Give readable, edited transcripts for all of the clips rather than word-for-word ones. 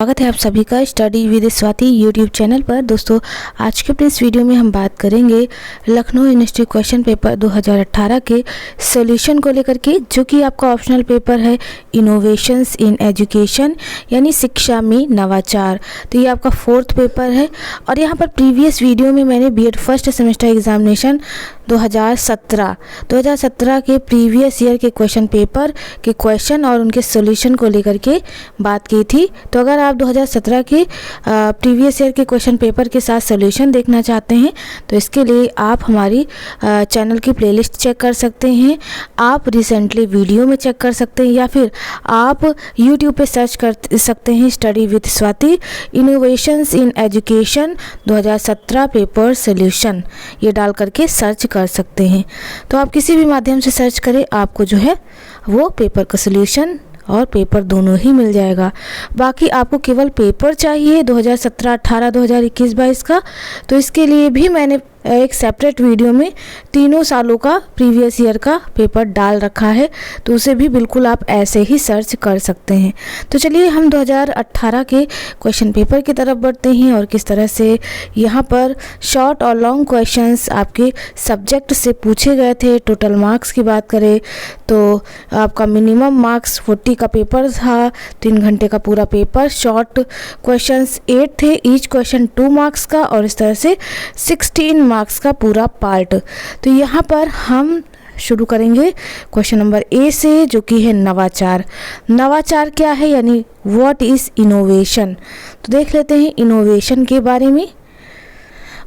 स्वागत है आप सभी का study with Swati YouTube channel पर। दोस्तों, आज के अपने इस वीडियो में हम बात करेंगे लखनऊ यूनिवर्सिटी क्वेश्चन पेपर 2018 के सॉल्यूशन को लेकर के, जो कि आपका ऑप्शनल पेपर है इनोवेशंस इन एजुकेशन, यानी शिक्षा में नवाचार। तो ये आपका 4th पेपर है। और यहाँ पर प्रीवियस वीडियो में मैंने बीएड फर्स्ट सेमेस्टर एग्जामिनेशन 2017 के प्रीवियस ईयर के क्वेश्चन पेपर के क्वेश्चन और उनके सॉल्यूशन को लेकर के बात की थी। तो अगर आप 2017 के प्रीवियस ईयर के क्वेश्चन पेपर के साथ सॉल्यूशन देखना चाहते हैं तो इसके लिए आप हमारी चैनल की प्लेलिस्ट चेक कर सकते हैं, आप रिसेंटली वीडियो में चेक कर सकते हैं, या फिर आप यूट्यूब पे सर्च कर सकते हैं study with Swati innovations in education 2017 paper solution, ये डाल करके सर्च कर सकते हैं। तो आप किसी भी माध्यम से सर्च करें, आपको जो है वो पेपर का सॉल्यूशन और पेपर दोनों ही मिल जाएगा। बाकी आपको केवल पेपर चाहिए 2017, 18, 2021, 22 का, तो इसके लिए भी मैंने एक सेपरेट वीडियो में तीनों सालों का प्रीवियस ईयर का पेपर डाल रखा है, तो उसे भी बिल्कुल आप ऐसे ही सर्च कर सकते हैं। तो चलिए हम 2018 के क्वेश्चन पेपर की तरफ बढ़ते हैं और किस तरह से यहाँ पर शॉर्ट और लॉन्ग क्वेश्चंस आपके सब्जेक्ट से पूछे गए थे। टोटल मार्क्स की बात करें तो आपका मिनिमम मार्क्स 40 का पेपर था, 3 घंटे का पूरा पेपर। शॉर्ट क्वेश्चंस 8 थे, ईच क्वेश्चन 2 मार्क्स का, और इस तरह से 16 मार्क्स का पूरा पार्ट। तो यहाँ पर हम शुरू करेंगे क्वेश्चन नंबर ए से, जो कि है नवाचार। नवाचार क्या है, यानी व्हाट इज इनोवेशन। तो देख लेते हैं इनोवेशन के बारे में।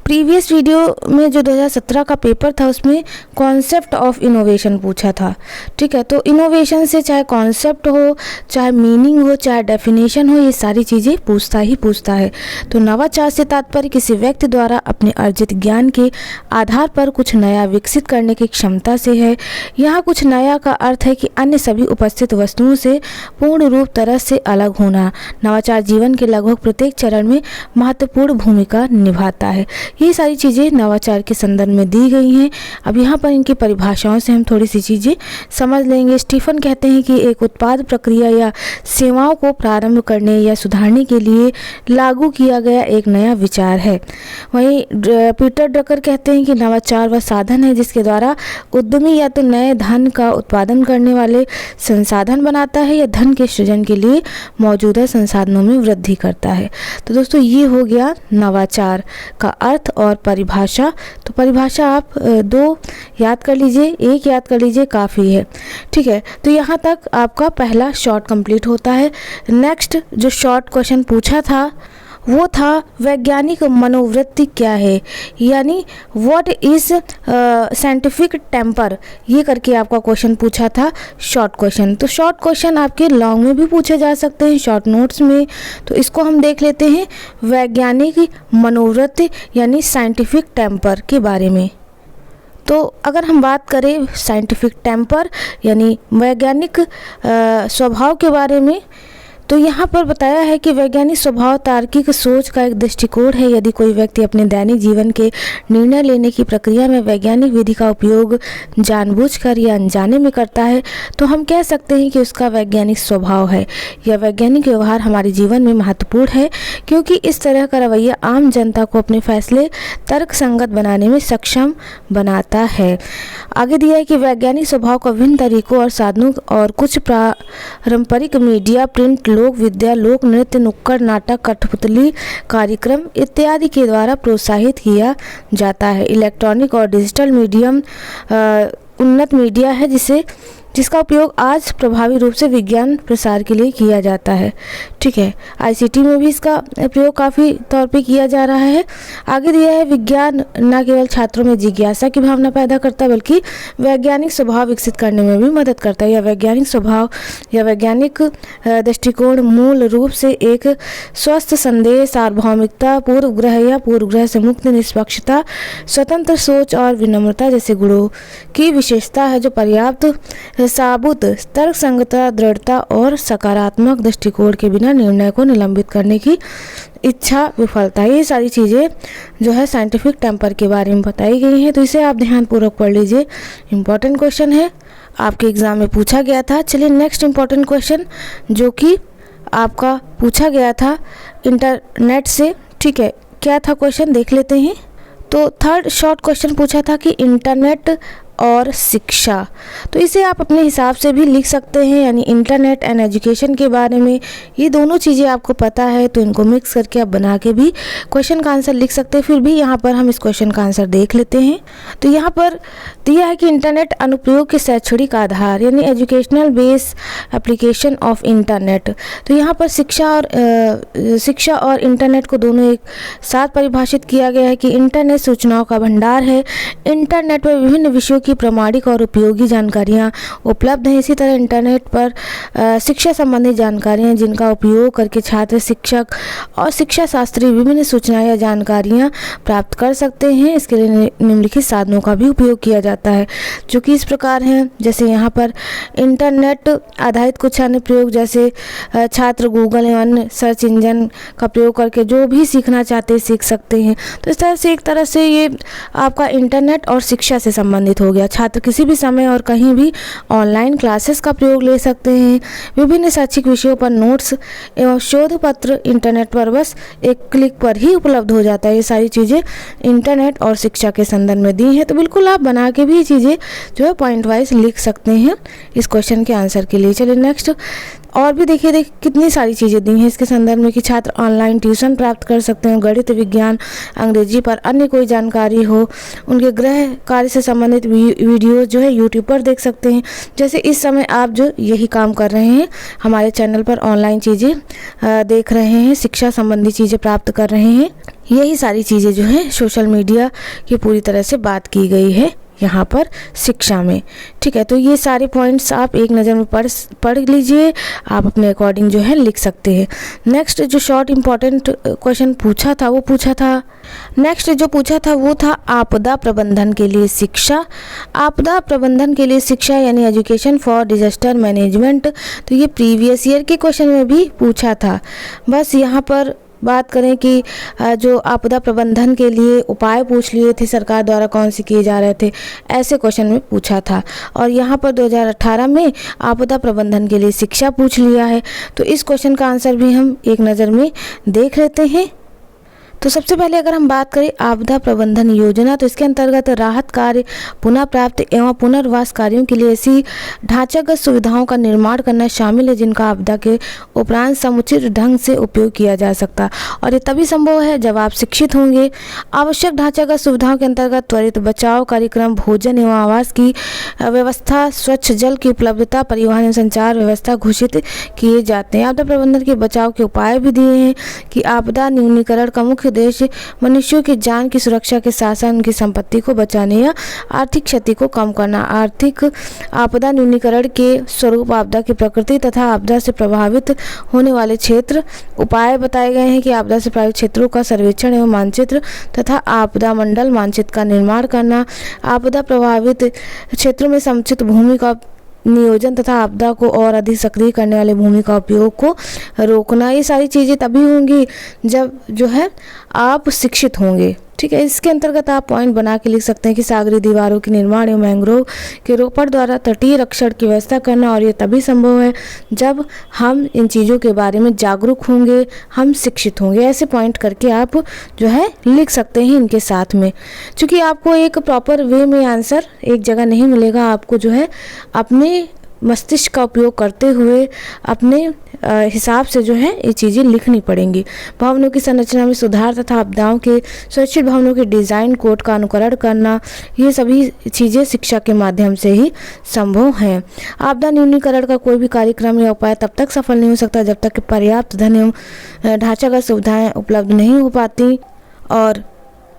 प्रीवियस वीडियो में जो 2017 का पेपर था उसमें कॉन्सेप्ट ऑफ इनोवेशन पूछा था, ठीक है। तो इनोवेशन से चाहे कॉन्सेप्ट हो, चाहे मीनिंग हो, चाहे डेफिनेशन हो, ये सारी चीज़ें पूछता ही पूछता है। तो नवाचार से तात्पर्य किसी व्यक्ति द्वारा अपने अर्जित ज्ञान के आधार पर कुछ नया विकसित करने की क्षमता से है। यहाँ कुछ नया का अर्थ है कि अन्य सभी उपस्थित वस्तुओं से पूर्ण रूप तरह से अलग होना। नवाचार जीवन के लगभग प्रत्येक चरण में महत्वपूर्ण भूमिका निभाता है। ये सारी चीज़ें नवाचार के संदर्भ में दी गई हैं। अब यहाँ पर इनकी परिभाषाओं से हम थोड़ी सी चीज़ें समझ लेंगे। स्टीफन कहते हैं कि एक उत्पाद, प्रक्रिया या सेवाओं को प्रारंभ करने या सुधारने के लिए लागू किया गया एक नया विचार है। वहीं पीटर ड्रकर कहते हैं कि नवाचार वह साधन है जिसके द्वारा उद्यमी या तो नए धन का उत्पादन करने वाले संसाधन बनाता है या धन के सृजन के लिए मौजूदा संसाधनों में वृद्धि करता है। तो दोस्तों, ये हो गया नवाचार का अर्थ और परिभाषा। तो परिभाषा आप 2 याद कर लीजिए, 1 याद कर लीजिए, काफ़ी है, ठीक है। तो यहाँ तक आपका पहला शॉर्ट कंप्लीट होता है। नेक्स्ट जो शॉर्ट क्वेश्चन पूछा था वो था वैज्ञानिक मनोवृत्ति क्या है, यानी व्हाट इज साइंटिफिक टेम्पर, ये करके आपका क्वेश्चन पूछा था शॉर्ट क्वेश्चन। तो शॉर्ट क्वेश्चन आपके लॉन्ग में भी पूछे जा सकते हैं, शॉर्ट नोट्स में। तो इसको हम देख लेते हैं वैज्ञानिक मनोवृत्ति यानी साइंटिफिक टेम्पर के बारे में। तो अगर हम बात करें साइंटिफिक टेम्पर यानी वैज्ञानिक स्वभाव के बारे में, तो यहाँ पर बताया है कि वैज्ञानिक स्वभाव तार्किक सोच का एक दृष्टिकोण है। यदि कोई व्यक्ति अपने दैनिक जीवन के निर्णय लेने की प्रक्रिया में वैज्ञानिक विधि का उपयोग जानबूझकर या अनजाने में करता है तो हम कह सकते हैं कि उसका वैज्ञानिक स्वभाव है। यह वैज्ञानिक व्यवहार हमारे जीवन में महत्वपूर्ण है क्योंकि इस तरह का रवैया आम जनता को अपने फैसले तर्कसंगत बनाने में सक्षम बनाता है। आगे दिया है कि वैज्ञानिक स्वभाव का विभिन्न तरीकों और साधनों और कुछ पारंपरिक मीडिया, प्रिंट, लोक विद्या, लोक नृत्य, नुक्कड़ नाटक, कठपुतली कार्यक्रम इत्यादि के द्वारा प्रोत्साहित किया जाता है। इलेक्ट्रॉनिक और डिजिटल मीडियम उन्नत मीडिया है जिसका उपयोग आज प्रभावी रूप से विज्ञान प्रसार के लिए किया जाता है, ठीक है। आईसीटी में भी इसका प्रयोग काफ़ी तौर पे किया जा रहा है। आगे दिया है विज्ञान न केवल छात्रों में जिज्ञासा की भावना पैदा करता है बल्कि वैज्ञानिक स्वभाव विकसित करने में भी मदद करता है। यह वैज्ञानिक स्वभाव या वैज्ञानिक दृष्टिकोण मूल रूप से एक स्वस्थ संदेश, सार्वभौमिकता, पूर्वग्रह या पूर्वग्रह से मुक्त निष्पक्षता, स्वतंत्र सोच और विनम्रता जैसे गुणों की विशेषता है जो पर्याप्त साबुत तर्कसंगतता, दृढ़ता और सकारात्मक दृष्टिकोण के बिना निर्णय को निलंबित करने की इच्छा, विफलता, ये सारी चीज़ें जो है साइंटिफिक टेम्पर के बारे में बताई गई हैं। तो इसे आप ध्यानपूर्वक पढ़ लीजिए, इम्पॉर्टेंट क्वेश्चन है, आपके एग्जाम में पूछा गया था। चलिए नेक्स्ट इम्पॉर्टेंट क्वेश्चन जो कि आपका पूछा गया था इंटरनेट से। ठीक है, क्या था क्वेश्चन देख लेते हैं। तो थर्ड शॉर्ट क्वेश्चन पूछा था कि इंटरनेट और शिक्षा, तो इसे आप अपने हिसाब से भी लिख सकते हैं, यानी इंटरनेट एंड एजुकेशन के बारे में ये दोनों चीज़ें आपको पता है तो इनको मिक्स करके आप बना के भी क्वेश्चन का आंसर लिख सकते हैं। फिर भी यहाँ पर हम इस क्वेश्चन का आंसर देख लेते हैं। तो यहाँ पर दिया है कि इंटरनेट अनुप्रयोग के शैक्षणिक आधार, यानी educational base application of internet. तो यहाँ पर शिक्षा और इंटरनेट को दोनों एक साथ परिभाषित किया गया है कि इंटरनेट सूचनाओं का भंडार है। इंटरनेट पर विभिन्न विषयों की प्रामाणिक और उपयोगी जानकारियाँ उपलब्ध हैं। इसी तरह इंटरनेट पर शिक्षा संबंधी जानकारियाँ जिनका उपयोग करके छात्र, शिक्षक और शिक्षा शास्त्री विभिन्न सूचनाएं या जानकारियाँ प्राप्त कर सकते हैं। इसके लिए निम्नलिखित साधनों का भी उपयोग किया जाता है, जो कि इस प्रकार हैं। जैसे यहाँ पर इंटरनेट आधारित कुछ अन्य प्रयोग, जैसे छात्र गूगल या अन्य सर्च इंजन का प्रयोग करके जो भी सीखना चाहते हैं सीख सकते हैं। तो इस तरह से एक तरह से ये आपका इंटरनेट और शिक्षा से संबंधित हो गया। छात्र किसी भी समय और कहीं भी ऑनलाइन क्लासेस का प्रयोग ले सकते हैं। विभिन्न शैक्षिक विषयों पर नोट्स एवं शोध पत्र इंटरनेट पर बस एक क्लिक पर ही उपलब्ध हो जाता है। ये सारी चीज़ें इंटरनेट और शिक्षा के संदर्भ में दी हैं। तो बिल्कुल आप बना के भी ये चीज़ें जो है पॉइंट वाइज लिख सकते हैं इस क्वेश्चन के आंसर के लिए। चलिए नेक्स्ट, और भी देखिए कितनी सारी चीज़ें दी हैं इसके संदर्भ में कि छात्र ऑनलाइन ट्यूशन प्राप्त कर सकते हैं, गणित, विज्ञान, अंग्रेजी पर अन्य कोई जानकारी हो, उनके गृह कार्य से संबंधित वीडियो जो है यूट्यूब पर देख सकते हैं। जैसे इस समय आप जो यही काम कर रहे हैं, हमारे चैनल पर ऑनलाइन चीज़ें देख रहे हैं, शिक्षा संबंधी चीज़ें प्राप्त कर रहे हैं। यही सारी चीज़ें जो हैं सोशल मीडिया की पूरी तरह से बात की गई है यहाँ पर शिक्षा में। ठीक है, तो ये सारे पॉइंट्स आप एक नज़र में पढ़ लीजिए, आप अपने अकॉर्डिंग जो है लिख सकते हैं। नेक्स्ट जो शॉर्ट इम्पॉर्टेंट क्वेश्चन पूछा था वो था आपदा प्रबंधन के लिए शिक्षा। आपदा प्रबंधन के लिए शिक्षा यानी एजुकेशन फॉर डिजास्टर मैनेजमेंट। तो ये प्रीवियस ईयर के क्वेश्चन में भी पूछा था। बस यहाँ पर बात करें कि जो आपदा प्रबंधन के लिए उपाय पूछ लिए थे सरकार द्वारा कौन से किए जा रहे थे, ऐसे क्वेश्चन में पूछा था। और यहाँ पर 2018 में आपदा प्रबंधन के लिए शिक्षा पूछ लिया है। तो इस क्वेश्चन का आंसर भी हम एक नज़र में देख लेते हैं। तो सबसे पहले अगर हम बात करें आपदा प्रबंधन योजना, तो इसके अंतर्गत राहत कार्य, पुनः प्राप्ति एवं पुनर्वास कार्यों के लिए ऐसी ढांचागत सुविधाओं का निर्माण करना शामिल है जिनका आपदा के उपरांत समुचित ढंग से उपयोग किया जा सकता। और ये तभी संभव है जब आप शिक्षित होंगे। आवश्यक ढांचागत सुविधाओं के अंतर्गत त्वरित बचाव कार्यक्रम, भोजन एवं आवास की व्यवस्था, स्वच्छ जल की उपलब्धता, परिवहन एवं संचार व्यवस्था घोषित किए जाते हैं। आपदा प्रबंधन के बचाव के उपाय भी दिए हैं कि आपदा न्यूनीकरण का मुख्य उद्देश्य मनुष्यों की जान की सुरक्षा के साथ साथ उनकी संपत्ति को बचाने या आर्थिक क्षति को कम करना। आर्थिक आपदा न्यूनीकरण के स्वरूप, आपदा की प्रकृति तथा आपदा से प्रभावित होने वाले क्षेत्र। उपाय बताए गए हैं कि आपदा से प्रभावित क्षेत्रों का सर्वेक्षण एवं मानचित्र तथा आपदा मंडल मानचित्र का निर्माण करना। आपदा प्रभावित क्षेत्रों में समुचित भूमि का नियोजन तथा आपदा को और अधिक सक्रिय करने वाले भूमि का उपयोग को रोकना। ये सारी चीज़ें तभी होंगी जब जो है आप शिक्षित होंगे। ठीक है, इसके अंतर्गत आप पॉइंट बना के लिख सकते हैं कि सागरीय दीवारों के निर्माण एवं मैंग्रोव के रोपण द्वारा तटीय रक्षण की व्यवस्था करना। और ये तभी संभव है जब हम इन चीज़ों के बारे में जागरूक होंगे, हम शिक्षित होंगे। ऐसे पॉइंट करके आप जो है लिख सकते हैं इनके साथ में। चूँकि आपको एक प्रॉपर वे में आंसर एक जगह नहीं मिलेगा, आपको जो है अपने मस्तिष्क का उपयोग करते हुए अपने हिसाब से जो है ये चीज़ें लिखनी पड़ेंगी। भवनों की संरचना में सुधार तथा आपदाओं के सुरक्षित भवनों के डिज़ाइन कोड का अनुकरण करना, ये सभी चीज़ें शिक्षा के माध्यम से ही संभव हैं। आपदा न्यूनीकरण का कोई भी कार्यक्रम या उपाय तब तक सफल नहीं हो सकता जब तक कि पर्याप्त धन एवं ढांचागत सुविधाएँ उपलब्ध नहीं हो पाती, और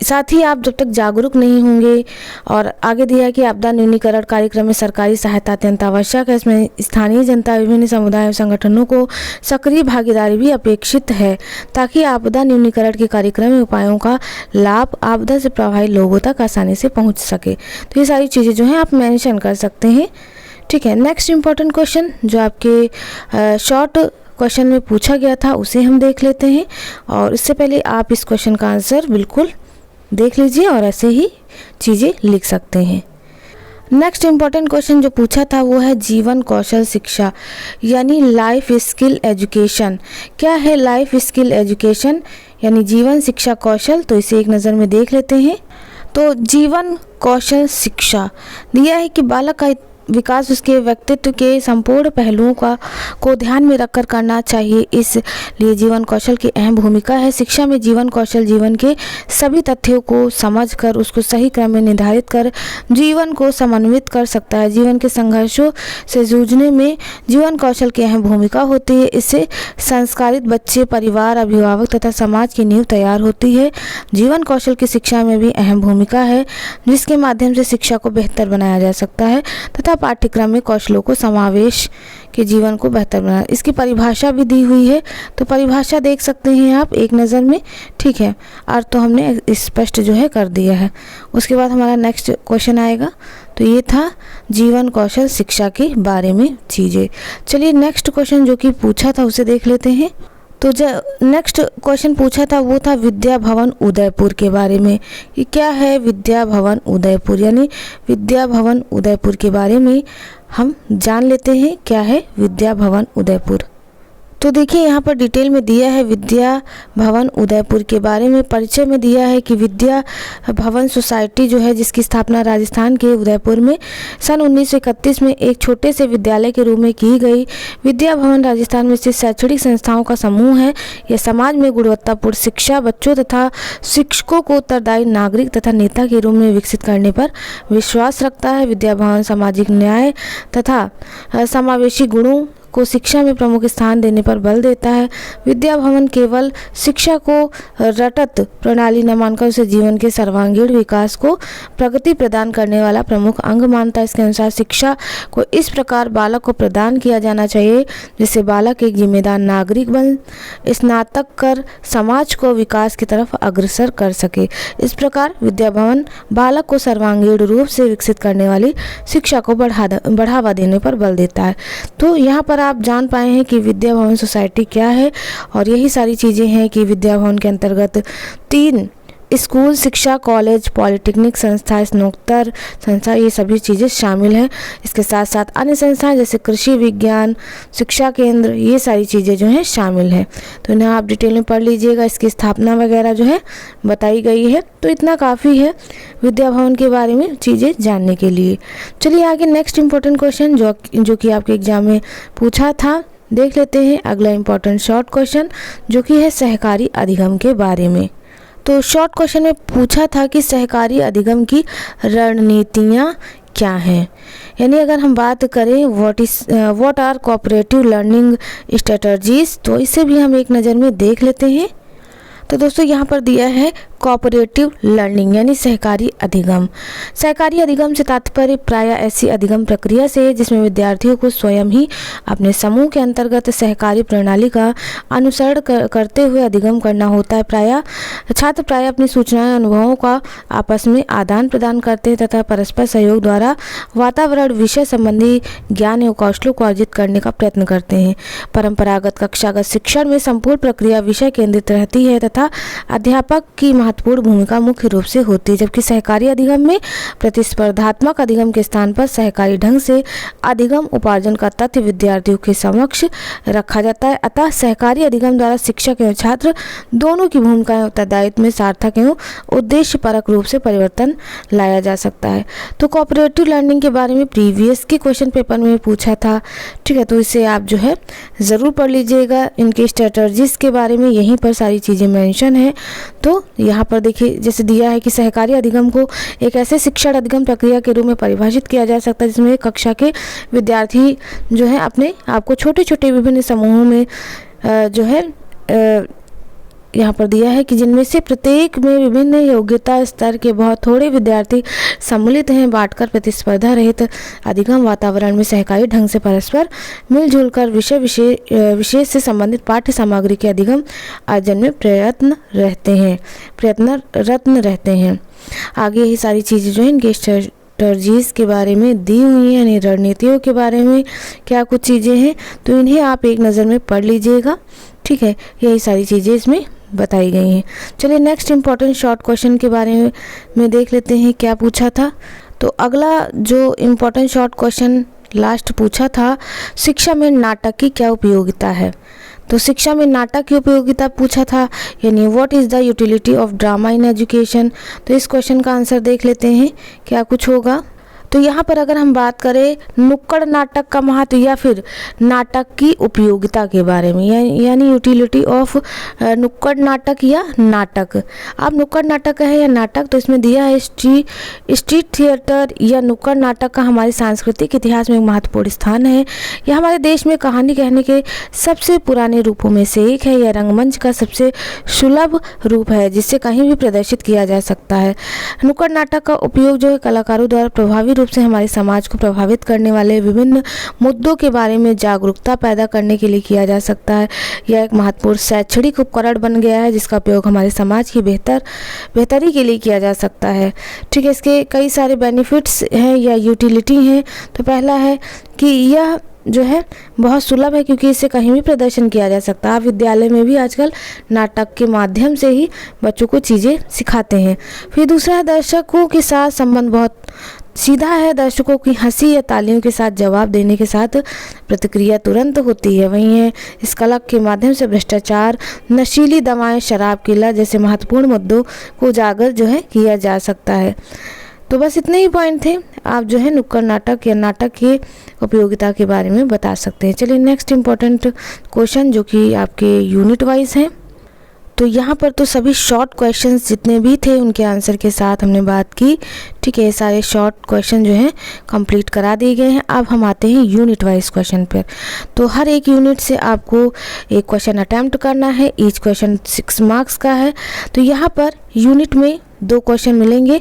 साथ ही आप जब तक जागरूक नहीं होंगे। और आगे दिया है कि आपदा न्यूनीकरण कार्यक्रम में सरकारी सहायता अत्यंत आवश्यक है। इसमें स्थानीय जनता, विभिन्न समुदाय और संगठनों को सक्रिय भागीदारी भी अपेक्षित है ताकि आपदा न्यूनीकरण के कार्यक्रम में उपायों का लाभ आपदा से प्रभावित लोगों तक आसानी से पहुंच सके। तो ये सारी चीज़ें जो हैं आप मेंशन कर सकते हैं। ठीक है, नेक्स्ट इम्पॉर्टेंट क्वेश्चन जो आपके शॉर्ट क्वेश्चन में पूछा गया था उसे हम देख लेते हैं। और इससे पहले आप इस क्वेश्चन का आंसर बिल्कुल देख लीजिए और ऐसे ही चीज़ें लिख सकते हैं। नेक्स्ट इम्पॉर्टेंट क्वेश्चन जो पूछा था वो है जीवन कौशल शिक्षा यानी लाइफ स्किल एजुकेशन। क्या है लाइफ स्किल एजुकेशन यानी जीवन शिक्षा कौशल, तो इसे एक नज़र में देख लेते हैं। तो जीवन कौशल शिक्षा दिया है कि बालक का विकास उसके व्यक्तित्व के संपूर्ण पहलुओं को ध्यान में रखकर करना चाहिए, इसलिए जीवन कौशल की अहम भूमिका है। शिक्षा में जीवन कौशल जीवन के सभी तथ्यों को समझकर उसको सही क्रम में निर्धारित कर जीवन को समन्वित कर सकता है। जीवन के संघर्षों से जूझने में जीवन कौशल की अहम भूमिका होती है। इससे संस्कारित बच्चे, परिवार, अभिभावक तथा समाज की नींव तैयार होती है। जीवन कौशल की शिक्षा में भी अहम भूमिका है, जिसके माध्यम से शिक्षा को बेहतर बनाया जा सकता है तथा पाठ्यक्रम में कौशलों को समावेश के जीवन को बेहतर बनाना। इसकी परिभाषा भी दी हुई है, तो परिभाषा देख सकते हैं आप एक नज़र में, ठीक है। अर्थ तो हमने स्पष्ट जो है कर दिया है। उसके बाद हमारा नेक्स्ट क्वेश्चन आएगा, तो ये था जीवन कौशल शिक्षा के बारे में चीज़ें। चलिए नेक्स्ट क्वेश्चन जो कि पूछा था उसे देख लेते हैं। तो जो नेक्स्ट क्वेश्चन पूछा था वो था विद्या भवन उदयपुर के बारे में कि क्या है विद्या भवन उदयपुर, यानी विद्या भवन उदयपुर के बारे में हम जान लेते हैं क्या है विद्या भवन उदयपुर। तो देखिए यहाँ पर डिटेल में दिया है विद्या भवन उदयपुर के बारे में। परिचय में दिया है कि विद्या भवन सोसाइटी जो है जिसकी स्थापना राजस्थान के उदयपुर में सन 1931 में एक छोटे से विद्यालय के रूप में की गई। विद्या भवन राजस्थान में स्थित शैक्षणिक संस्थाओं का समूह है। यह समाज में गुणवत्तापूर्ण शिक्षा, बच्चों तथा शिक्षकों को उत्तरदायी नागरिक तथा नेता के रूप में विकसित करने पर विश्वास रखता है। विद्या भवन सामाजिक न्याय तथा समावेशी गुणों को शिक्षा में प्रमुख स्थान देने पर बल देता है। विद्या भवन केवल शिक्षा को रटत प्रणाली न मानकर उसे जीवन के सर्वांगीण विकास को प्रगति प्रदान करने वाला प्रमुख अंग मानता है। इसके अनुसार शिक्षा को इस प्रकार बालक को प्रदान किया जाना चाहिए जिससे बालक एक जिम्मेदार नागरिक बन स्नातक कर समाज को विकास की तरफ अग्रसर कर सके। इस प्रकार विद्या भवन बालक को सर्वांगीण रूप से विकसित करने वाली शिक्षा को बढ़ावा देने पर बल देता है। तो यहाँ पर आप जान पाए हैं कि विद्या भवन सोसाइटी क्या है, और यही सारी चीज़ें हैं कि विद्या भवन के अंतर्गत 3 स्कूल, शिक्षा, कॉलेज, पॉलिटेक्निक संस्था, स्नातकोत्तर संस्था, ये सभी चीज़ें शामिल हैं। इसके साथ साथ अन्य संस्थाएं जैसे कृषि विज्ञान शिक्षा केंद्र, ये सारी चीज़ें जो हैं शामिल हैं। तो इन्हें आप डिटेल में पढ़ लीजिएगा। इसकी स्थापना वगैरह जो है बताई गई है। तो इतना काफ़ी है विद्या भवन के बारे में चीज़ें जानने के लिए। चलिए आगे नेक्स्ट इम्पोर्टेंट क्वेश्चन जो कि आपके एग्जाम में पूछा था देख लेते हैं। अगला इम्पोर्टेंट शॉर्ट क्वेश्चन जो कि है सहकारी अधिगम के बारे में। तो शॉर्ट क्वेश्चन में पूछा था कि सहकारी अधिगम की रणनीतियाँ क्या हैं, यानी अगर हम बात करें what are cooperative learning strategies, तो इसे भी हम एक नज़र में देख लेते हैं। तो दोस्तों यहाँ पर दिया है कोऑपरेटिव लर्निंग यानी सहकारी अधिगम। सहकारी अधिगम से तात्पर्य प्रायः ऐसी अधिगम प्रक्रिया से है जिसमें विद्यार्थियों को स्वयं ही अपने समूह के अंतर्गत सहकारी प्रणाली का अनुसरण करते हुए अधिगम करना होता है। छात्र प्रायः अपनी सूचनाएं, अनुभवों का आपस में आदान प्रदान करते हैं तथा परस्पर सहयोग द्वारा वातावरण, विषय संबंधी ज्ञान एवं कौशलों को अर्जित करने का प्रयत्न करते हैं। परंपरागत कक्षागत शिक्षण में संपूर्ण प्रक्रिया विषय केंद्रित रहती है तथा अध्यापक की महत्वपूर्ण भूमिका मुख्य रूप से होती है, जबकि सहकारी अधिगम में प्रतिस्पर्धात्मक अधिगम के स्थान पर सहकारी ढंग से अधिगम उपार्जन का तथ्य विद्यार्थियों के समक्ष रखा जाता है। अतः सहकारी अधिगम द्वारा शिक्षक एवं छात्र दोनों की भूमिका उत्तरदायित्व में सार्थक एवं उद्देश्यपरक रूप से परिवर्तन लाया जा सकता है। तो कोऑपरेटिव लर्निंग के बारे में प्रीवियस के क्वेश्चन पेपर में पूछा था, ठीक है, तो इसे आप जो है ज़रूर पढ़ लीजिएगा। इनके स्ट्रेटजीज के बारे में यहीं पर सारी चीज़ें मेंशन है। तो यहाँ पर देखिए जैसे दिया है कि सहकारी अधिगम को एक ऐसे शिक्षण अधिगम प्रक्रिया के रूप में परिभाषित किया जा सकता है जिसमें कक्षा के विद्यार्थी जो है अपने आप को छोटे छोटे विभिन्न समूहों में जो है यहाँ पर दिया है कि जिनमें से प्रत्येक में विभिन्न योग्यता स्तर के बहुत थोड़े विद्यार्थी सम्मिलित हैं। बांटकर प्रतिस्पर्धा रहित अधिगम वातावरण में सहकारी ढंग से परस्पर मिलजुल कर विशेष से संबंधित पाठ्य सामग्री के अधिगम अर्जन में प्रयत्नरत रहते हैं। आगे ये सारी चीज़ें जो है इनके स्ट्रेटजीज के बारे में दी हुई हैं, यानी रणनीतियों के बारे में क्या कुछ चीज़ें हैं, तो इन्हें आप एक नज़र में पढ़ लीजिएगा, ठीक है। यही सारी चीज़ें इसमें बताई गई हैं। चलिए नेक्स्ट इम्पॉर्टेंट शॉर्ट क्वेश्चन के बारे में देख लेते हैं क्या पूछा था। तो अगला जो इम्पोर्टेंट शॉर्ट क्वेश्चन लास्ट पूछा था, शिक्षा में नाटक की क्या उपयोगिता है। तो शिक्षा में नाटक की उपयोगिता पूछा था, यानी what is the utility of drama in education. तो इस क्वेश्चन का आंसर देख लेते हैं क्या कुछ होगा। तो यहाँ पर अगर हम बात करें नुक्कड़ नाटक का महत्व या फिर नाटक की उपयोगिता के बारे में, यानी यूटिलिटी ऑफ नुक्कड़ नाटक या नाटक। अब नुक्कड़ नाटक है या नाटक, तो इसमें दिया है स्ट्रीट थिएटर या नुक्कड़ नाटक का हमारे सांस्कृतिक इतिहास में एक महत्वपूर्ण स्थान है। यह हमारे देश में कहानी कहने के सबसे पुराने रूपों में से एक है। यह रंगमंच का सबसे सुलभ रूप है जिससे कहीं भी प्रदर्शित किया जा सकता है। नुक्कड़ नाटक का उपयोग जो है कलाकारों द्वारा प्रभावी रूप से हमारे समाज को प्रभावित करने वाले विभिन्न मुद्दों के बारे में जागरूकता पैदा करने के लिए किया जा सकता है। यह एक महत्वपूर्ण शैक्षणिक उपकरण बन गया है जिसका उपयोग हमारे समाज की बेहतरी के लिए किया जा सकता है। ठीक है, इसके कई सारे बेनिफिट्स हैं या यूटिलिटी हैं। तो पहला है कि यह जो है बहुत सुलभ है क्योंकि इससे कहीं भी प्रदर्शन किया जा सकता है। आप विद्यालय में भी आजकल नाटक के माध्यम से ही बच्चों को चीज़ें सिखाते हैं। फिर दूसरा है दर्शकों के साथ संबंध बहुत सीधा है। दर्शकों की हंसी या तालियों के साथ जवाब देने के साथ प्रतिक्रिया तुरंत होती है। वहीं है इस कला के माध्यम से भ्रष्टाचार, नशीली दवाएं, शराब की लत जैसे महत्वपूर्ण मुद्दों को उजागर जो है किया जा सकता है। तो बस इतने ही पॉइंट थे, आप जो है नुक्कड़ नाटक या नाटक की उपयोगिता के बारे में बता सकते हैं। चलिए नेक्स्ट इम्पॉर्टेंट क्वेश्चन जो कि आपके यूनिट वाइज हैं। तो यहाँ पर तो सभी शॉर्ट क्वेश्चंस जितने भी थे उनके आंसर के साथ हमने बात की। ठीक है, सारे शॉर्ट क्वेश्चन जो हैं कंप्लीट करा दिए गए हैं। अब हम आते हैं यूनिट वाइज क्वेश्चन पर। तो हर एक यूनिट से आपको एक क्वेश्चन अटैम्प्ट करना है। ईच क्वेश्चन 6 मार्क्स का है। तो यहाँ पर यूनिट में 2 क्वेश्चन मिलेंगे।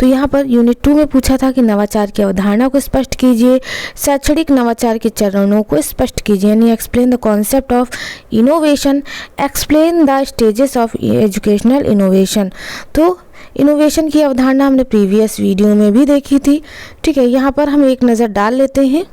तो यहाँ पर यूनिट 2 में पूछा था कि नवाचार की अवधारणा को स्पष्ट कीजिए, शैक्षणिक नवाचार के चरणों को स्पष्ट कीजिए, यानी explain the concept of innovation, explain the stages of educational innovation. तो इनोवेशन की अवधारणा हमने प्रीवियस वीडियो में भी देखी थी। ठीक है, यहाँ पर हम एक नज़र डाल लेते हैं।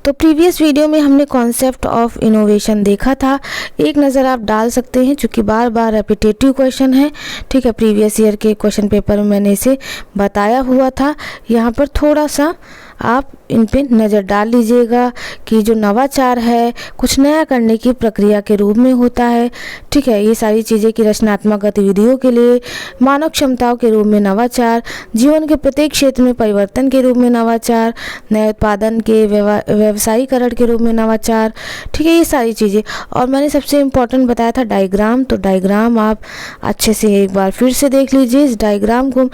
तो प्रीवियस वीडियो में हमने कॉन्सेप्ट ऑफ इनोवेशन देखा था, एक नज़र आप डाल सकते हैं चूँकि बार बार रेपिटेटिव क्वेश्चन है। ठीक है, प्रीवियस ईयर के क्वेश्चन पेपर में मैंने इसे बताया हुआ था। यहाँ पर थोड़ा सा आप इन पे नज़र डाल लीजिएगा कि जो नवाचार है कुछ नया करने की प्रक्रिया के रूप में होता है। ठीक है, ये सारी चीज़ें की रचनात्मक गतिविधियों के लिए, मानव क्षमताओं के रूप में नवाचार, जीवन के प्रत्येक क्षेत्र में परिवर्तन के रूप में नवाचार, नए उत्पादन के व्यवसायीकरण के रूप में नवाचार। ठीक है, ये सारी चीज़ें। और मैंने सबसे इम्पोर्टेंट बताया था डायग्राम। तो डायग्राम आप अच्छे से एक बार फिर से देख लीजिए। इस डायग्राम को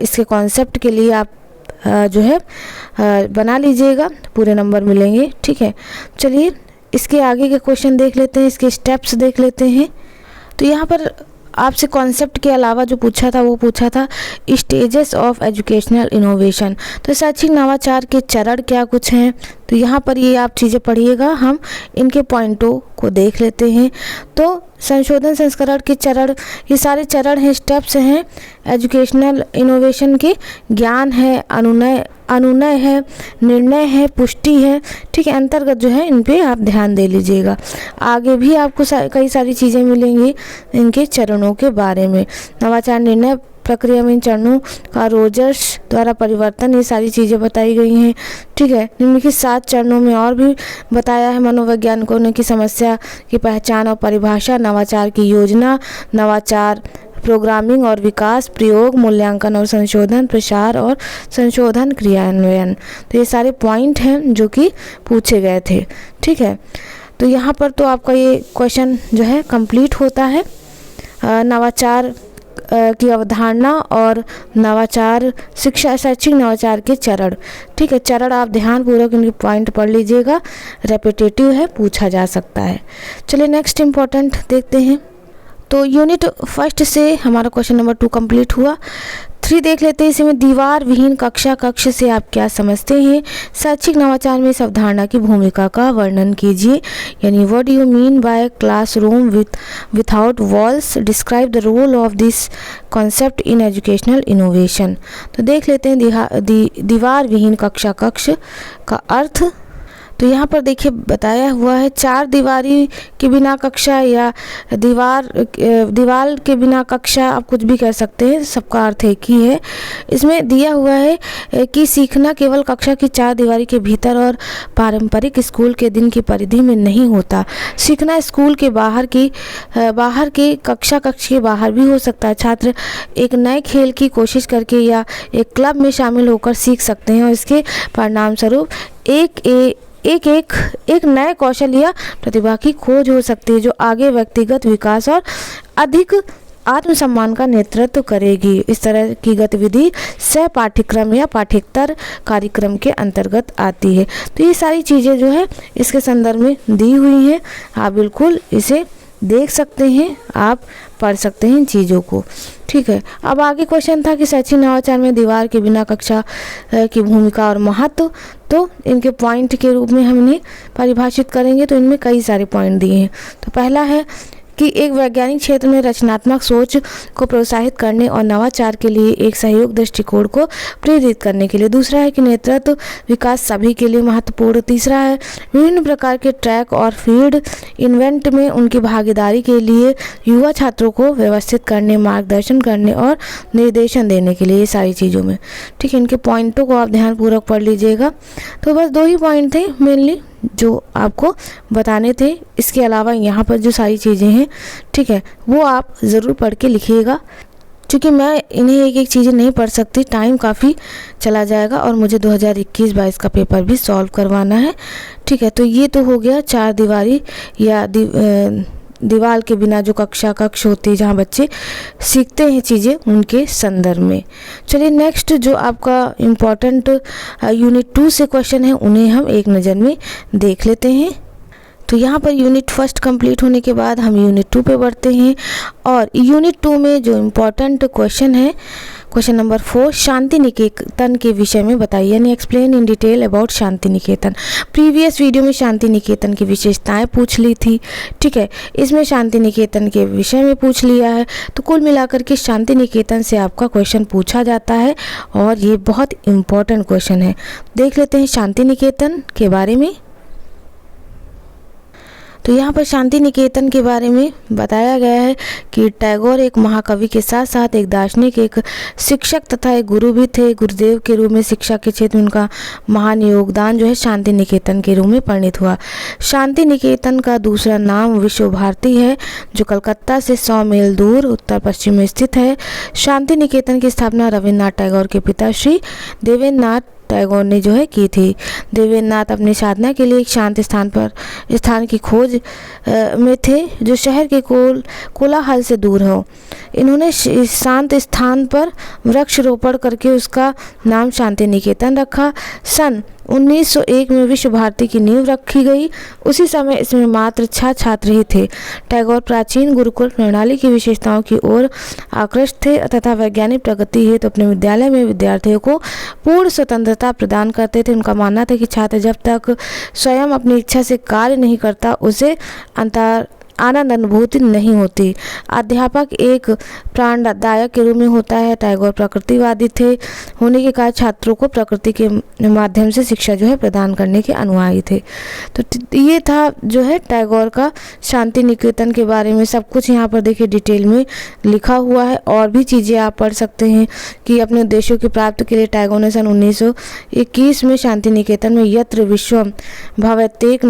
इसके कॉन्सेप्ट के लिए आप जो है बना लीजिएगा, पूरे नंबर मिलेंगे। ठीक है, चलिए इसके आगे के क्वेश्चन देख लेते हैं, इसके स्टेप्स देख लेते हैं। तो यहाँ पर आपसे कॉन्सेप्ट के अलावा जो पूछा था वो पूछा था स्टेजेस ऑफ एजुकेशनल इनोवेशन। तो शैक्षिक नवाचार के चरण क्या कुछ हैं। तो यहाँ पर ये आप चीज़ें पढ़िएगा, हम इनके पॉइंटों को देख लेते हैं। तो संशोधन संस्करण के चरण, ये सारे चरण हैं, स्टेप्स हैं एजुकेशनल इनोवेशन के। ज्ञान है, अनुनय है, निर्णय है, पुष्टि है। ठीक है, अंतर्गत जो है इन पे आप ध्यान दे लीजिएगा। आगे भी आपको कई सारी चीज़ें मिलेंगी इनके चरणों के बारे में। नवाचार, निर्णय प्रक्रिया में इन चरणों का रोजर्स द्वारा परिवर्तन, ये सारी चीज़ें बताई गई हैं। ठीक है, निम्नलिखित 7 चरणों में और भी बताया है। मनोवैज्ञानिकों की समस्या की पहचान और परिभाषा, नवाचार की योजना, नवाचार प्रोग्रामिंग और विकास, प्रयोग, मूल्यांकन और संशोधन, प्रसार और संशोधन, क्रियान्वयन। तो ये सारे पॉइंट हैं जो कि पूछे गए थे। ठीक है, तो यहाँ पर तो आपका ये क्वेश्चन जो है कंप्लीट होता है। नवाचार की अवधारणा और नवाचार, शिक्षा, शैक्षिक नवाचार के चरण। ठीक है, चरण आप ध्यानपूर्वक इनके पॉइंट पढ़ लीजिएगा, रेपिटेटिव है, पूछा जा सकता है। चलिए नेक्स्ट इम्पोर्टेंट देखते हैं। तो यूनिट फर्स्ट से हमारा क्वेश्चन नंबर 2 कंप्लीट हुआ। 3 देख लेते हैं। इसमें दीवार विहीन कक्षा, कक्ष से आप क्या समझते हैं। शैक्षिक नवाचार में इस अवधारणा की भूमिका का वर्णन कीजिए, यानी what do you mean by classroom without walls, describe the role of this concept in educational innovation. तो देख लेते हैं दीवार विहीन कक्षा, कक्ष का अर्थ। तो यहाँ पर देखिए बताया हुआ है चार दीवारी के बिना कक्षा या दीवार के बिना कक्षा, आप कुछ भी कह सकते हैं, सबका अर्थ एक ही है। इसमें दिया हुआ है कि सीखना केवल कक्षा की चार दीवारी के भीतर और पारंपरिक स्कूल के दिन की परिधि में नहीं होता। सीखना स्कूल के बाहर की कक्षा के बाहर भी हो सकता है। छात्र एक नए खेल की कोशिश करके या एक क्लब में शामिल होकर सीख सकते हैं और इसके परिणाम स्वरूप एक नए कौशल या प्रतिभा की खोज हो सकती है जो आगे व्यक्तिगत विकास और अधिक आत्मसम्मान का नेतृत्व करेगी। इस तरह की गतिविधि सह पाठ्यक्रम या पाठ्येतर कार्यक्रम के अंतर्गत आती है। तो ये सारी चीज़ें जो है इसके संदर्भ में दी हुई हैं, आप बिल्कुल इसे देख सकते हैं, आप पढ़ सकते हैं इन चीज़ों को। ठीक है, अब आगे क्वेश्चन था कि शैक्षिक नवाचार में दीवार के बिना कक्षा की भूमिका और महत्व। तो इनके पॉइंट के रूप में हम इन्हें परिभाषित करेंगे। तो इनमें कई सारे पॉइंट दिए हैं। तो पहला है कि एक वैज्ञानिक क्षेत्र में रचनात्मक सोच को प्रोत्साहित करने और नवाचार के लिए एक सहयोग दृष्टिकोण को प्रेरित करने के लिए। दूसरा है कि नेतृत्व विकास सभी के लिए महत्वपूर्ण। तीसरा है विभिन्न प्रकार के ट्रैक और फील्ड इवेंट में उनकी भागीदारी के लिए युवा छात्रों को व्यवस्थित करने, मार्गदर्शन करने और निर्देशन देने के लिए, ये सारी चीज़ों में। ठीक है, इनके पॉइंटों को आप ध्यानपूर्वक पढ़ लीजिएगा। तो बस दो ही पॉइंट थे मेनली जो आपको बताने थे। इसके अलावा यहाँ पर जो सारी चीज़ें हैं, ठीक है, वो आप ज़रूर पढ़ के लिखिएगा, क्योंकि मैं इन्हें एक एक चीज़ें नहीं पढ़ सकती, टाइम काफ़ी चला जाएगा और मुझे 2021-22 का पेपर भी सॉल्व करवाना है। ठीक है, तो ये तो हो गया चार दीवारी या दीवार के बिना जो कक्ष होती है जहाँ बच्चे सीखते हैं चीज़ें, उनके संदर्भ में। चलिए नेक्स्ट जो आपका इम्पोर्टेंट यूनिट 2 से क्वेश्चन है, उन्हें हम एक नज़र में देख लेते हैं। तो यहाँ पर यूनिट 1 कंप्लीट होने के बाद हम यूनिट 2 पे बढ़ते हैं और यूनिट 2 में जो इम्पोर्टेंट क्वेश्चन है, क्वेश्चन नंबर 4, शांति निकेतन के विषय में बताइए, यानी explain in detail about Shanti Niketan. Previous video में शांति निकेतन की विशेषताएं पूछ ली थी। ठीक है, इसमें शांति निकेतन के विषय में पूछ लिया है। तो कुल मिलाकर के शांति निकेतन से आपका क्वेश्चन पूछा जाता है और ये बहुत इम्पोर्टेंट क्वेश्चन है। देख लेते हैं शांति निकेतन के बारे में। तो यहाँ पर शांति निकेतन के बारे में बताया गया है कि टैगोर एक महाकवि के साथ साथ एक दार्शनिक, एक शिक्षक तथा एक गुरु भी थे। गुरुदेव के रूप में शिक्षा के क्षेत्र में उनका महान योगदान जो है शांति निकेतन के रूप में परिणित हुआ। शांति निकेतन का दूसरा नाम विश्व भारती है, जो कलकत्ता से 100 मील दूर उत्तर पश्चिम में स्थित है। शांति निकेतन की स्थापना रविन्द्रनाथ टैगोर के पिता श्री देवेंद्रनाथ टैगोर ने जो है की थी। देवेंद्रनाथ अपनी साधना के लिए एक शांत स्थान की खोज में थे जो शहर के कोलाहल से दूर हो। इन्होंने इस शांत स्थान पर वृक्षारोपण करके उसका नाम शांति निकेतन रखा। सन 1901 में विश्व भारती की नींव रखी गई। उसी समय इसमें मात्र 6 छात्र ही थे। टैगोर प्राचीन गुरुकुल प्रणाली की विशेषताओं की ओर आकृष्ट थे तथा वैज्ञानिक प्रगति हेतु अपने विद्यालय में विद्यार्थियों को पूर्ण स्वतंत्रता प्रदान करते थे। उनका मानना था कि छात्र जब तक स्वयं अपनी इच्छा से कार्य नहीं करता, उसे आनंद अनुभूति नहीं होती। अध्यापक एक प्राणदायक के रूप में होता है। टैगोर प्रकृतिवादी थे होने के कारण छात्रों को प्रकृति के माध्यम से शिक्षा जो है प्रदान करने के अनुयायी थे। तो ये था जो है टैगोर का शांति निकेतन के बारे में सब कुछ यहाँ पर देखिए डिटेल में लिखा हुआ है। और भी चीज़ें आप पढ़ सकते हैं कि अपने उद्देश्यों की प्राप्ति के लिए टैगोर ने सन 1921 में शांति निकेतन में यत्र विश्वम भवेत्येक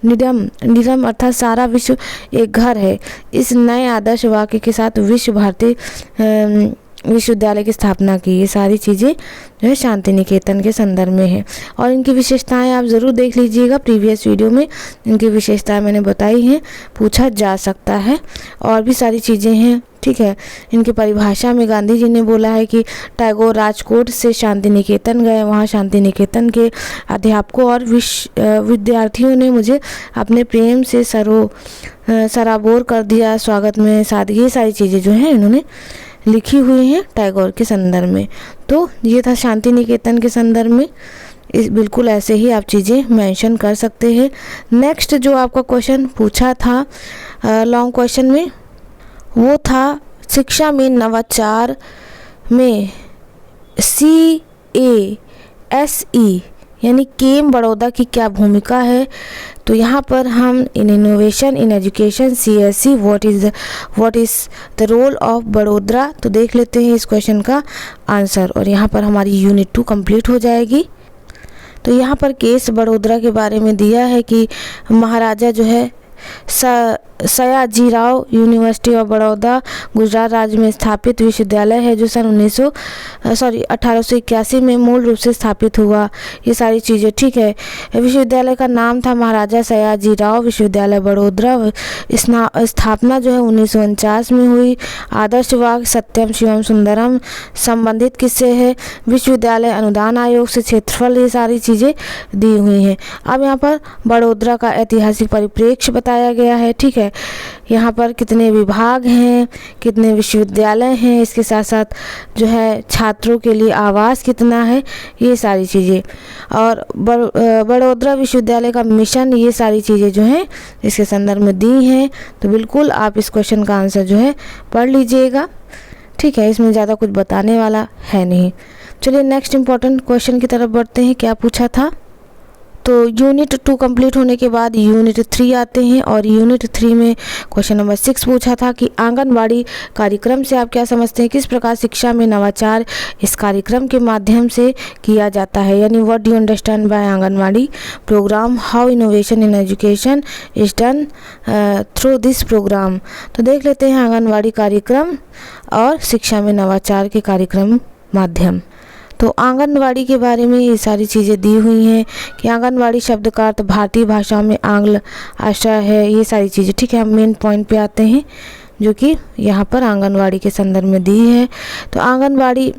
निडम अर्थात सारा विश्व एक घर है, इस नए आदर्श वाक्य के साथ विश्व भारती विश्वविद्यालय की स्थापना की। ये सारी चीज़ें जो है शांति निकेतन के संदर्भ में है और इनकी विशेषताएं आप ज़रूर देख लीजिएगा। प्रीवियस वीडियो में इनकी विशेषताएं मैंने बताई हैं, पूछा जा सकता है। और भी सारी चीज़ें हैं। ठीक है, इनकी परिभाषा में गांधी जी ने बोला है कि टैगोर राजकोट से शांति निकेतन गए, वहाँ शांति निकेतन के अध्यापकों और विद्यार्थियों ने मुझे अपने प्रेम से सराबोर कर दिया, स्वागत में सादगी, ये सारी चीज़ें जो हैं इन्होंने लिखी हुई हैं टैगोर के संदर्भ में। तो ये था शांति निकेतन के संदर्भ में। इस बिल्कुल ऐसे ही आप चीज़ें मेंशन कर सकते हैं। नेक्स्ट जो आपका क्वेश्चन पूछा था लॉन्ग क्वेश्चन में, वो था शिक्षा में नवाचार में CASE यानी केम बड़ौदा की क्या भूमिका है। तो यहाँ पर हम इन innovation in education CSE what is the role of बड़ोदरा, तो देख लेते हैं इस क्वेश्चन का आंसर और यहाँ पर हमारी यूनिट 2 कंप्लीट हो जाएगी। तो यहाँ पर केस बड़ोदरा के बारे में दिया है कि महाराजा जो है सयाजीराव यूनिवर्सिटी ऑफ बड़ौदा गुजरात राज्य में स्थापित विश्वविद्यालय है जो सन 1881 में मूल रूप से स्थापित हुआ। ये सारी चीज़ें ठीक है। विश्वविद्यालय का नाम था महाराजा सयाजीराव विश्वविद्यालय बड़ोदरा। स्थापना जो है 1949 में हुई। आदर्श वाक्य सत्यम शिवम सुंदरम। संबंधित किससे है, विश्वविद्यालय अनुदान आयोग से। क्षेत्रफल, ये सारी चीज़ें दी हुई हैं। अब यहाँ पर बड़ोदरा का ऐतिहासिक परिप्रेक्ष्य बताया गया है, ठीक है। यहाँ पर कितने विभाग हैं, कितने विश्वविद्यालय हैं, इसके साथ साथ जो है छात्रों के लिए आवास कितना है, ये सारी चीज़ें, और बड़ोदरा विश्वविद्यालय का मिशन, ये सारी चीज़ें जो हैं इसके संदर्भ में दी हैं। तो बिल्कुल आप इस क्वेश्चन का आंसर जो है पढ़ लीजिएगा, ठीक है। इसमें ज़्यादा कुछ बताने वाला है नहीं। चलिए नेक्स्ट इम्पॉर्टेंट क्वेश्चन की तरफ बढ़ते हैं। क्या पूछा था, तो यूनिट 2 कंप्लीट होने के बाद यूनिट 3 आते हैं और यूनिट 3 में क्वेश्चन नंबर 6 पूछा था कि आंगनवाड़ी कार्यक्रम से आप क्या समझते हैं, किस प्रकार शिक्षा में नवाचार इस कार्यक्रम के माध्यम से किया जाता है। यानी what do you understand by anganwadi program, how innovation in education is done through this program. तो देख लेते हैं आंगनवाड़ी कार्यक्रम और शिक्षा में नवाचार के कार्यक्रम माध्यम। तो आंगनवाड़ी के बारे में ये सारी चीज़ें दी हुई हैं कि आंगनवाड़ी शब्द का अर्थ भारतीय भाषा में आंग्ल आश्रय है, ये सारी चीज़ें, ठीक है। हम मेन पॉइंट पे आते हैं जो कि यहाँ पर आंगनवाड़ी के संदर्भ में दी है। तो आंगनवाड़ी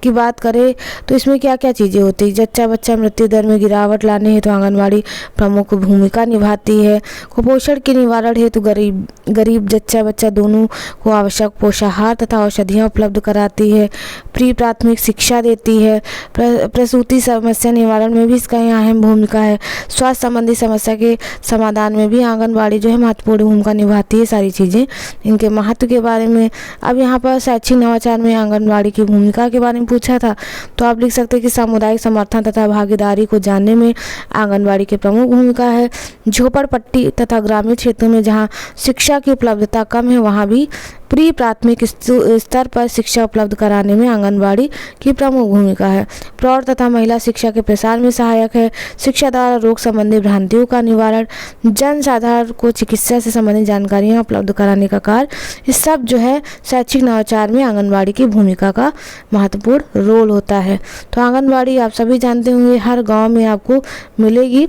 की बात करें तो इसमें क्या क्या चीज़ें होती है। जच्चा बच्चा मृत्यु दर में गिरावट लाने हेतु आंगनवाड़ी प्रमुख भूमिका निभाती है। कुपोषण के निवारण हेतु गरीब जच्चा बच्चा दोनों को आवश्यक पोषाहार तथा औषधियाँ उपलब्ध कराती है। प्री प्राथमिक शिक्षा देती है। प्रसूति समस्या निवारण में भी इसका यहाँ अहम भूमिका है। स्वास्थ्य संबंधी समस्या के समाधान में भी आंगनवाड़ी जो है महत्वपूर्ण भूमिका निभाती है। सारी चीज़ें इनके महत्व के बारे में। अब यहाँ पर शैक्षिक नवाचार में आंगनवाड़ी की भूमिका के बारे में पूछा था, तो आप लिख सकते हैं कि सामुदायिक समर्थन तथा भागीदारी को जानने में आंगनवाड़ी की प्रमुख भूमिका है। झोपड़पट्टी तथा ग्रामीण क्षेत्रों में जहां शिक्षा की उपलब्धता कम है वहां भी प्री प्राथमिक स्तर पर शिक्षा उपलब्ध कराने में आंगनवाड़ी की प्रमुख भूमिका है। प्रौढ़ तथा महिला शिक्षा के प्रसार में सहायक है। शिक्षा द्वारा रोग संबंधी भ्रांतियों का निवारण, जन साधारण को चिकित्सा से संबंधित जानकारियाँ उपलब्ध कराने का कार्य, ये सब जो है शैक्षिक नवाचार में आंगनवाड़ी की भूमिका का महत्वपूर्ण रोल होता है। तो आंगनवाड़ी आप सभी जानते होंगे हर गाँव में आपको मिलेगी,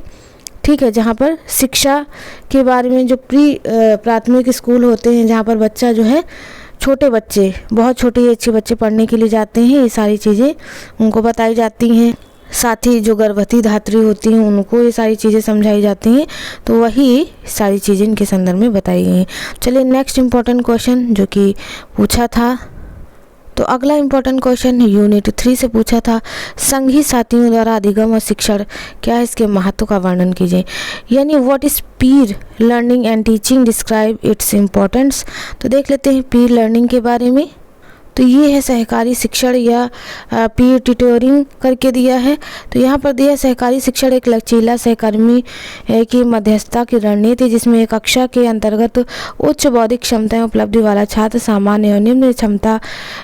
ठीक है, जहाँ पर शिक्षा के बारे में जो प्री प्राथमिक स्कूल होते हैं जहाँ पर बच्चा जो है छोटे बच्चे, बहुत छोटे अच्छे बच्चे पढ़ने के लिए जाते हैं, ये सारी चीज़ें उनको बताई जाती हैं। साथ ही जो गर्भवती धात्री होती हैं उनको ये सारी चीज़ें समझाई जाती हैं। तो वही सारी चीज़ें इनके संदर्भ में बताई गई हैं। चलिए नेक्स्ट इम्पॉर्टेंट क्वेश्चन जो कि पूछा था, तो अगला इम्पोर्टेंट क्वेश्चन यूनिट 3 से पूछा था, संघी साथियों द्वारा अधिगम और शिक्षण क्या है, इसके महत्व का वर्णन कीजिए। यानी what is Pir learning and teaching, describe its importance. तो देख लेते हैं पीर लर्निंग के बारे में। तो ये है सहकारी शिक्षण या पीर ट्यूटरिंग करके दिया है। तो यहाँ पर दिया सहकारी शिक्षण एक लचीला सहकर्मी की मध्यस्थता की रणनीति जिसमें एक कक्षा के अंतर्गत उच्च बौद्धिक क्षमताएं उपलब्धि वाला छात्र सामान्य और निम्न क्षमता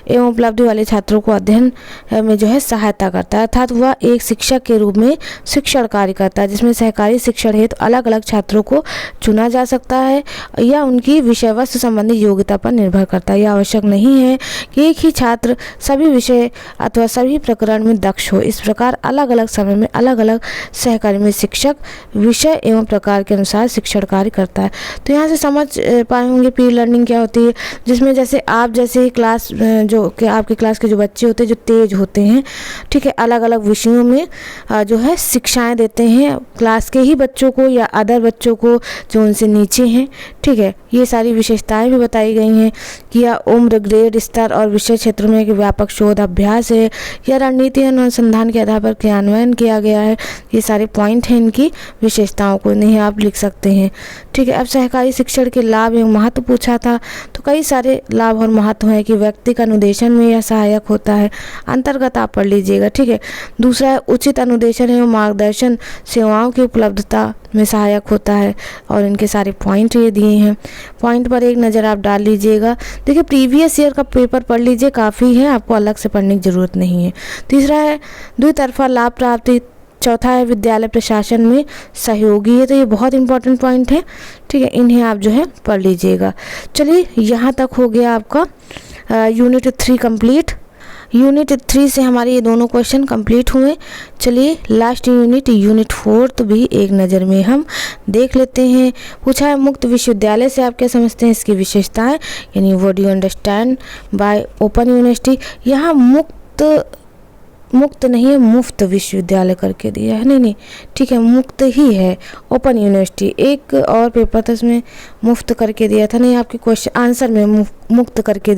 एवं उपलब्धि वाले छात्रों को अध्ययन में जो है सहायता करता है, अर्थात वह एक शिक्षक के रूप में शिक्षण कार्य करता है जिसमें सहकारी शिक्षण हेतु अलग अलग छात्रों को चुना जा सकता है या उनकी विषय वस्तु संबंधी योग्यता पर निर्भर करता है। यह आवश्यक नहीं है एक ही छात्र सभी विषय अथवा सभी प्रकरण में दक्ष हो। इस प्रकार अलग अलग समय में अलग अलग सहकर्मी शिक्षक विषय एवं प्रकार के अनुसार शिक्षण कार्य करता है। तो यहाँ से समझ पाए होंगे पीर लर्निंग क्या होती है, जिसमें जैसे आप जैसे क्लास जो कि आपकी क्लास के जो बच्चे होते हैं जो तेज होते हैं, ठीक है, अलग अलग विषयों में जो है शिक्षाएं देते हैं क्लास के ही बच्चों को या अदर बच्चों को जो उनसे नीचे हैं, ठीक है। ये सारी विशेषताएं भी बताई गई हैं कि यह उम्र, ग्रेड, स्तर और विषय क्षेत्रों में एक व्यापक शोध अभ्यास है या रणनीति अनुसंधान के आधार पर क्रियान्वयन किया गया है। ये सारे पॉइंट हैं इनकी विशेषताओं को, इन्हें आप लिख सकते हैं। ठीक है, अब सहकारी शिक्षण के लाभ एवं महत्व पूछा था, तो कई सारे लाभ और महत्व हैं कि व्यक्ति का अनुदेशन में यह सहायक होता है, अंतर्गत आप पढ़ लीजिएगा। ठीक है, दूसरा है उचित अनुदेशन एवं मार्गदर्शन सेवाओं की उपलब्धता में सहायक होता है, और इनके सारे पॉइंट ये दिए हैं। पॉइंट पर एक नज़र आप डाल लीजिएगा। देखिए, प्रीवियस ईयर का पेपर पढ़ लीजिए, काफ़ी है, आपको अलग से पढ़ने की ज़रूरत नहीं है। तीसरा है द्वितरफा लाभ प्राप्ति। चौथा है विद्यालय प्रशासन में सहयोगी है, तो ये बहुत इंपॉर्टेंट पॉइंट है। ठीक है, इन्हें आप जो है पढ़ लीजिएगा। चलिए, यहाँ तक हो गया आपका यूनिट 3 कंप्लीट। यूनिट 3 से हमारे ये दोनों क्वेश्चन कंप्लीट हुए। चलिए, लास्ट यूनिट 4 तो भी एक नज़र में हम देख लेते हैं। पूछा है मुक्त विश्वविद्यालय से आप क्या समझते हैं, इसकी विशेषताएं, यानी what do you understand bye open university. यहाँ मुक्त नहीं है, मुफ्त विश्वविद्यालय करके दिया है। नहीं, ठीक है, मुक्त ही है, ओपन यूनिवर्सिटी। एक और पेपर था इसमें मुफ्त करके दिया था, नहीं, आपके क्वेश्चन आंसर में मुफ्त करके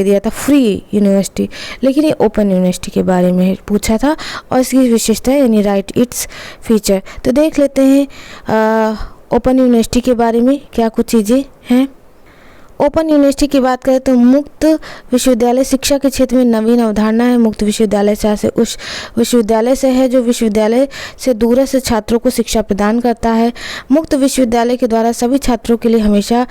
दिया था, फ्री यूनिवर्सिटी, लेकिन ये ओपन यूनिवर्सिटी के बारे में पूछा था और इसकी विशेषता है यानी राइट इट्स फीचर। तो देख लेते हैं ओपन यूनिवर्सिटी के बारे में क्या कुछ चीज़ें हैं। ओपन यूनिवर्सिटी की बात करें तो मुक्त विश्वविद्यालय शिक्षा के क्षेत्र में नवीन अवधारणा है। मुक्त विश्वविद्यालय से उस विश्वविद्यालय से है जो विश्वविद्यालय से दूरस्थ छात्रों को शिक्षा प्रदान करता है। मुक्त विश्वविद्यालय के द्वारा सभी छात्रों के लिए हमेशा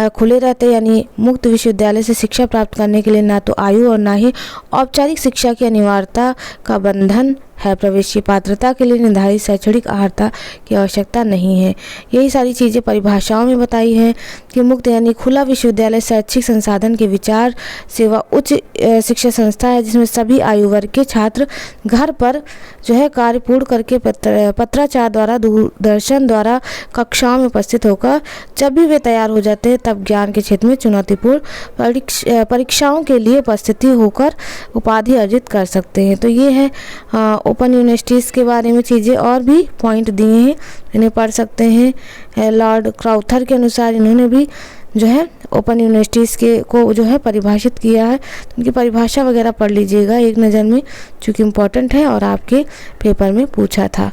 खुले रहते हैं, यानी मुक्त विश्वविद्यालय से शिक्षा प्राप्त करने के लिए ना तो आयु और ना ही औपचारिक शिक्षा की अनिवार्यता का बंधन है। प्रवेश की पात्रता के लिए निर्धारित शैक्षणिक अर्हता की आवश्यकता नहीं है। यही सारी चीज़ें परिभाषाओं में बताई हैं कि मुक्त यानी खुला विश्वविद्यालय शैक्षिक संसाधन के विचार सेवा उच्च शिक्षा संस्था है जिसमें सभी आयु वर्ग के छात्र घर पर जो है कार्य पूर्ण करके पत्राचार द्वारा दूरदर्शन द्वारा कक्षाओं में उपस्थित होकर जब भी वे तैयार हो जाते हैं तब ज्ञान के क्षेत्र में चुनौतीपूर्ण परीक्षाओं के लिए उपस्थिति होकर उपाधि अर्जित कर सकते हैं। तो ये है ओपन यूनिवर्सिटीज़ के बारे में चीज़ें, और भी पॉइंट दिए हैं, इन्हें पढ़ सकते हैं। लॉर्ड क्राउथर के अनुसार इन्होंने भी जो है ओपन यूनिवर्सिटीज़ को जो है परिभाषित किया है। तो उनकी परिभाषा वगैरह पढ़ लीजिएगा एक नज़र में, चूँकि इम्पोर्टेंट है और आपके पेपर में पूछा था।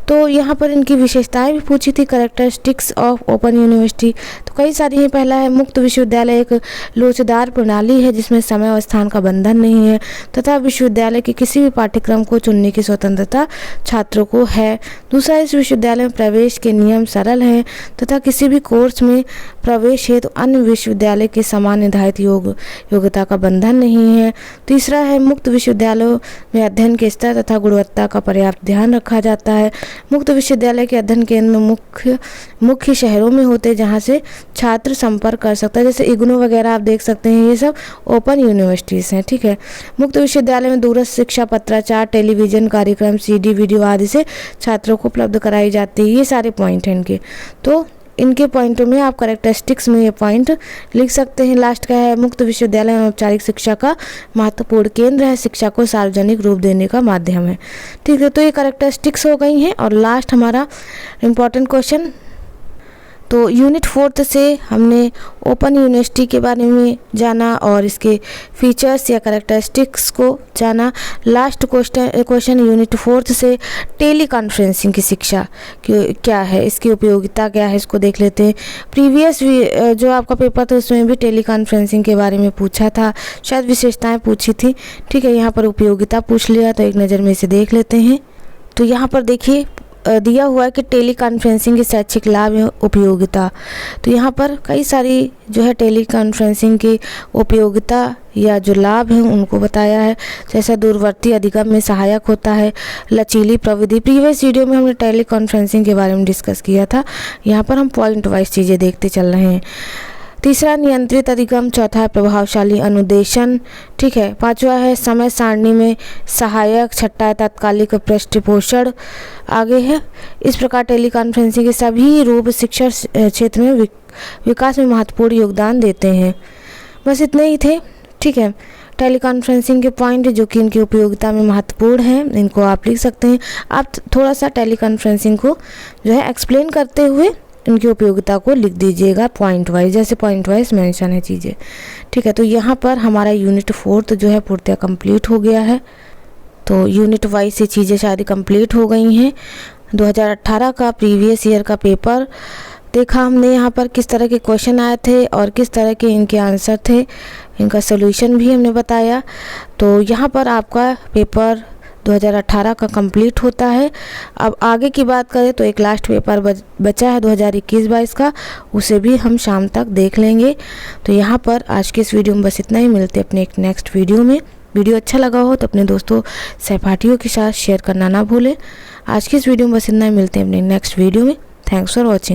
तो यहाँ पर इनकी विशेषताएं भी पूछी थी, कैरेक्टरिस्टिक्स ऑफ ओपन यूनिवर्सिटी। तो कई सारी हैं। पहला है मुक्त विश्वविद्यालय एक लोचदार प्रणाली है जिसमें समय और स्थान का बंधन नहीं है तथा विश्वविद्यालय के किसी भी पाठ्यक्रम को चुनने की स्वतंत्रता छात्रों को है। दूसरा, इस विश्वविद्यालय में प्रवेश के नियम सरल हैं तथा किसी भी कोर्स में प्रवेश हेतु अन्य विश्वविद्यालय के समान निर्धारित योग्यता का बंधन नहीं है। तीसरा है मुक्त विश्वविद्यालयों में अध्ययन के स्तर तथा गुणवत्ता का पर्याप्त ध्यान रखा जाता है। मुक्त विश्वविद्यालय के अध्ययन केंद्र मुख्य शहरों में होते हैं जहाँ से छात्र संपर्क कर सकता है, जैसे इग्नू वगैरह आप देख सकते हैं, ये सब ओपन यूनिवर्सिटीज़ हैं। ठीक है, मुक्त विश्वविद्यालय में दूरस्थ शिक्षा पत्राचार टेलीविज़न कार्यक्रम CD वीडियो आदि से छात्रों को उपलब्ध कराई जाती है। ये सारे पॉइंट हैं इनके, तो इनके पॉइंटों में आप कैरेक्टरिस्टिक्स में ये पॉइंट लिख सकते हैं। लास्ट का है मुक्त विश्वविद्यालय औपचारिक शिक्षा का महत्वपूर्ण केंद्र है, शिक्षा को सार्वजनिक रूप देने का माध्यम है। ठीक है, तो ये कैरेक्टरिस्टिक्स हो गई हैं। और लास्ट हमारा इम्पॉर्टेंट क्वेश्चन, तो यूनिट 4 से हमने ओपन यूनिवर्सिटी के बारे में जाना और इसके फीचर्स या कैरेक्टरिस्टिक्स को जाना। लास्ट क्वेश्चन यूनिट 4 से टेली कॉन्फ्रेंसिंग की शिक्षा क्या है, इसकी उपयोगिता क्या है, इसको देख लेते हैं। प्रीवियस जो आपका पेपर था उसमें भी टेली कॉन्फ्रेंसिंग के बारे में पूछा था, शायद विशेषताएँ पूछी थी। ठीक है, यहाँ पर उपयोगिता पूछ लिया, तो एक नज़र में इसे देख लेते हैं। तो यहाँ पर देखिए दिया हुआ है कि टेली कॉन्फ्रेंसिंग के शैक्षिक लाभ एवं उपयोगिता। तो यहाँ पर कई सारी जो है टेली कॉन्फ्रेंसिंग की उपयोगिता या जो लाभ हैं उनको बताया है। जैसा दूरवर्ती अधिगम में सहायक होता है, लचीली प्रविधि। प्रीवियस वीडियो में हमने टेली कॉन्फ्रेंसिंग के बारे में डिस्कस किया था, यहाँ पर हम पॉइंट वाइज चीज़ें देखते चल रहे हैं। तीसरा नियंत्रित अधिगम। चौथा है प्रभावशाली अनुदेशन। ठीक है, पांचवा है समय सारणी में सहायक। छठा है तात्कालिक पृष्ठपोषण। आगे है इस प्रकार टेली कॉन्फ्रेंसिंग के सभी रूप शिक्षा क्षेत्र में विकास में महत्वपूर्ण योगदान देते हैं। बस इतने ही थे। ठीक है, टेली कॉन्फ्रेंसिंग के पॉइंट जो कि इनकी उपयोगिता में महत्वपूर्ण हैं, इनको आप लिख सकते हैं। आप थोड़ा सा टेली कॉन्फ्रेंसिंग को जो है एक्सप्लेन करते हुए इनकी उपयोगिता को लिख दीजिएगा पॉइंट वाइज, जैसे पॉइंट वाइज मेंशन है चीज़ें। ठीक है, तो यहाँ पर हमारा यूनिट 4 जो है पूर्णतः कंप्लीट हो गया है। तो यूनिट वाइज से चीज़ें सारी कंप्लीट हो गई हैं। 2018 का प्रीवियस ईयर का पेपर देखा हमने, यहाँ पर किस तरह के क्वेश्चन आए थे और किस तरह के इनके आंसर थे, इनका सोल्यूशन भी हमने बताया। तो यहाँ पर आपका पेपर 2018 का कंप्लीट होता है। अब आगे की बात करें तो एक लास्ट पेपर बचा है 2021-22 का, उसे भी हम शाम तक देख लेंगे। तो यहाँ पर आज के इस वीडियो में बस इतना ही। मिलते हैं अपने एक नेक्स्ट वीडियो में। वीडियो अच्छा लगा हो तो अपने दोस्तों सहपाठियों के साथ शेयर करना ना भूलें। आज की इस वीडियो में बस इतना ही। मिलते हैं अपने नेक्स्ट वीडियो में। Thanks for watching.